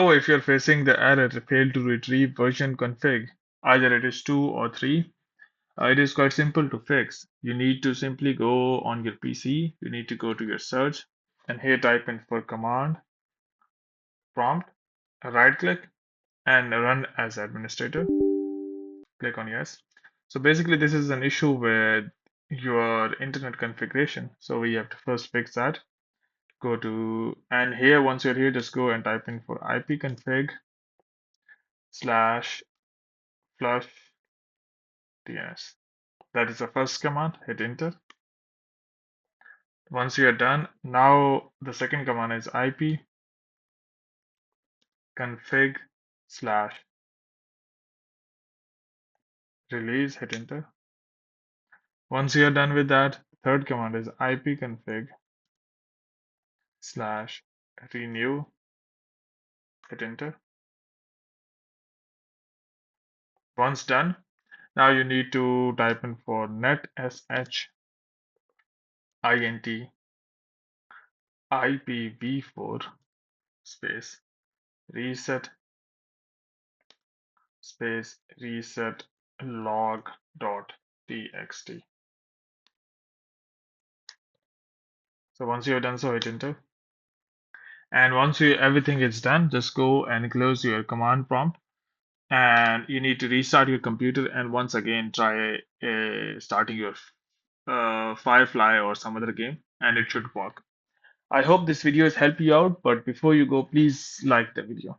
Now, if you're facing the error failed to retrieve version config, either it is 2 or 3, it is quite simple to fix. You need to simply go on your PC, you need to go to your search, and here type in for command prompt, right click, and run as administrator. Click on yes. So basically, this is an issue with your internet configuration. So we have to first fix that. Go to, and here, once you're here, just go and type in for ipconfig slash flush DNS. That is the first command. Hit enter. Once you are done, now the second command is ipconfig slash release. Hit enter. Once you are done with that, third command is ipconfig slash renew. Hit enter. Once done, now you need to type in for net sh int ipv4 space reset log dot txt. So once you're done, so hit enter. And once everything is done, just go and close your command prompt. And you need to restart your computer and once again try starting your Firefly or some other game, and it should work. I hope this video has helped you out, but before you go, please like the video.